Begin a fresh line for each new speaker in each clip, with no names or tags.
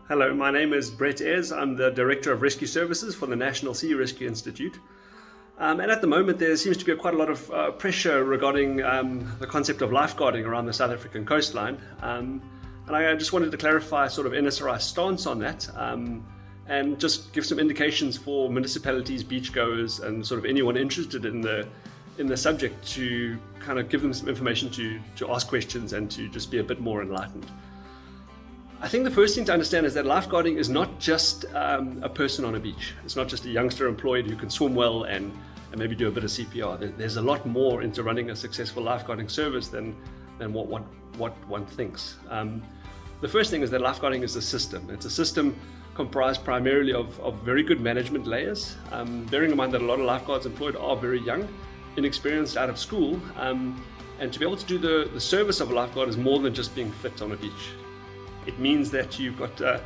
Hello, my name is Brett Ayres. I'm the Director of Rescue Services for the National Sea Rescue Institute. And at the moment there seems to be quite a lot of pressure regarding the concept of lifeguarding around the South African coastline. And I just wanted to clarify sort of NSRI stance on that and just give some indications for municipalities, beachgoers, and sort of anyone interested in the subject to kind of give them some information to ask questions and to just be a bit more enlightened. I think the first thing to understand is that lifeguarding is not just a person on a beach. It's not just a youngster employed who can swim well and maybe do a bit of CPR. There's a lot more into running a successful lifeguarding service than what one thinks. The first thing is that lifeguarding is a system. It's a system comprised primarily of very good management layers, bearing in mind that a lot of lifeguards employed are very young, inexperienced, out of school, and to be able to do the service of a lifeguard is more than just being fit on a beach. It means that you've got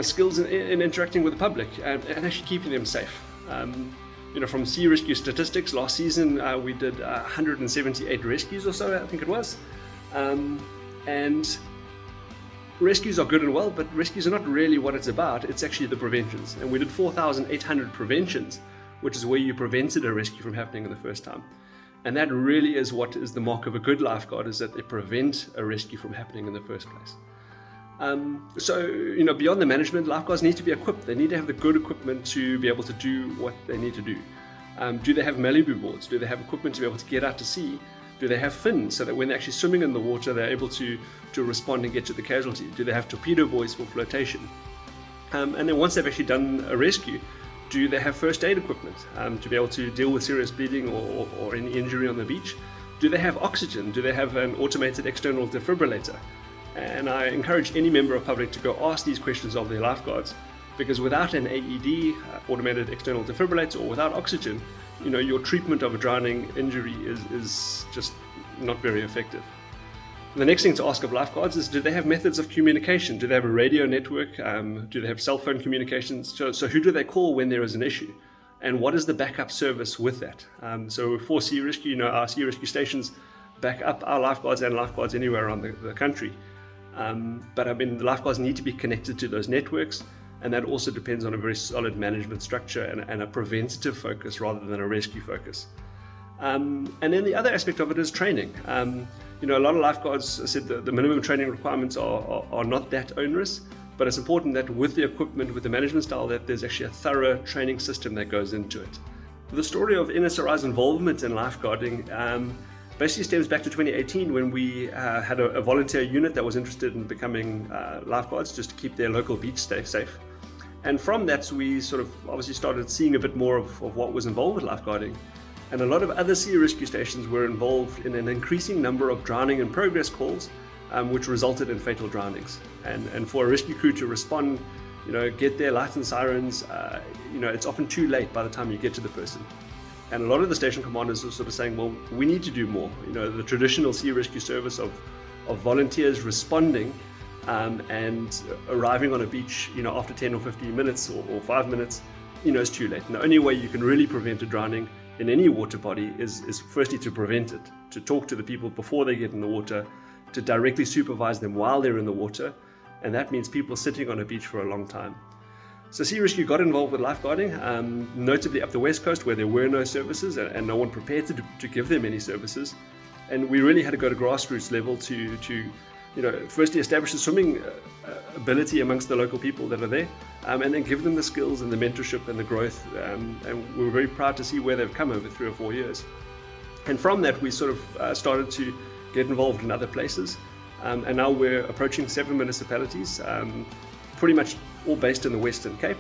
skills in interacting with the public and actually keeping them safe. From sea rescue statistics, last season we did 178 rescues or so, I think it was. And rescues are good and well, but rescues are not really what it's about. It's actually the preventions. And we did 4,800 preventions, which is where you prevented a rescue from happening in the first time. And that really is what is the mark of a good lifeguard, is that they prevent a rescue from happening in the first place. Beyond the management, lifeguards need to be equipped. They need to have the good equipment to be able to do what they need to do. Do they have Malibu boards? Do they have equipment to be able to get out to sea? Do they have fins so that when they're actually swimming in the water, they're able to respond and get to the casualty? Do they have torpedo buoys for flotation? And then once they've actually done a rescue, do they have first aid equipment to be able to deal with serious bleeding or any injury on the beach? Do they have oxygen? Do they have an automated external defibrillator? And I encourage any member of public to go ask these questions of their lifeguards, because without an AED, automated external defibrillator, or without oxygen, your treatment of a drowning injury is just not very effective. The next thing to ask of lifeguards is, do they have methods of communication? Do they have a radio network? Do they have cell phone communications? So who do they call when there is an issue? And what is the backup service with that? So for sea rescue, our sea rescue stations back up our lifeguards and lifeguards anywhere around the country. But the lifeguards need to be connected to those networks, and that also depends on a very solid management structure and a preventative focus rather than a rescue focus. And then the other aspect of it is training. A lot of lifeguards said the minimum training requirements are not that onerous, but it's important that with the equipment, with the management style, that there's actually a thorough training system that goes into it. The story of NSRI's involvement in lifeguarding basically stems back to 2018 when we had a volunteer unit that was interested in becoming lifeguards just to keep their local beach safe. And from that, we sort of obviously started seeing a bit more of what was involved with lifeguarding. And a lot of other sea rescue stations were involved in an increasing number of drowning in progress calls, which resulted in fatal drownings. And for a rescue crew to respond, get their lights and sirens, it's often too late by the time you get to the person. And a lot of the station commanders were sort of saying, well, we need to do more. The traditional sea rescue service of volunteers responding and arriving on a beach, after 10 or 15 minutes or 5 minutes, is too late. And the only way you can really prevent a drowning in any water body is firstly to prevent it, to talk to the people before they get in the water, to directly supervise them while they're in the water. And that means people sitting on a beach for a long time. So Sea Rescue got involved with lifeguarding, notably up the west coast where there were no services and no one prepared to give them any services. And we really had to go to grassroots level to firstly establish the swimming ability amongst the local people that are there, and then give them the skills and the mentorship and the growth. And we were very proud to see where they've come over 3 or 4 years. And from that, we sort of started to get involved in other places. And now we're approaching 7 municipalities, pretty much all based in the Western Cape,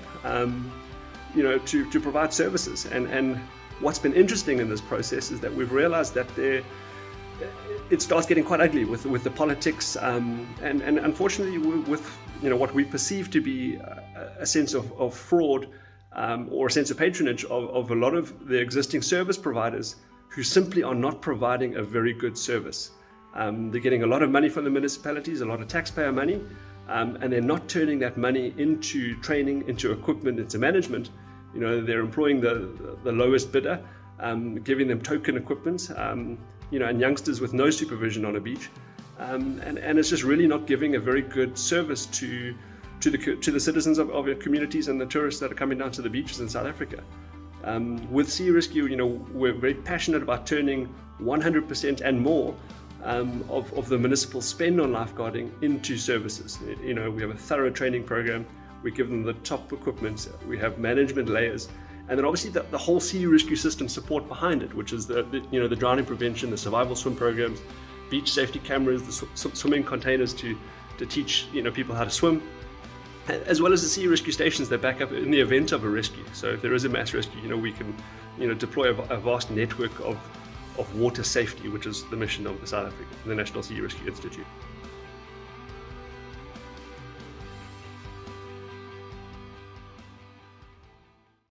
to provide services. And what's been interesting in this process is that we've realized that it starts getting quite ugly with the politics, and unfortunately with what we perceive to be a sense of fraud or a sense of patronage of a lot of the existing service providers who simply are not providing a very good service. They're getting a lot of money from the municipalities, a lot of taxpayer money, and they're not turning that money into training, into equipment, into management. They're employing the lowest bidder, giving them token equipment, and youngsters with no supervision on a beach, and it's just really not giving a very good service to to the citizens of your communities and the tourists that are coming down to the beaches in South Africa. With Sea Rescue, we're very passionate about turning 100% and more of the municipal spend on lifeguarding into services. We have a thorough training program. We give them the top equipment. We have management layers, and then obviously the whole sea rescue system support behind it, which is the drowning prevention, the survival swim programs, beach safety cameras, the swimming containers to teach people how to swim, as well as the sea rescue stations that back up in the event of a rescue. So if there is a mass rescue, we can deploy a vast network of water safety, which is the mission of the National Sea Rescue Institute.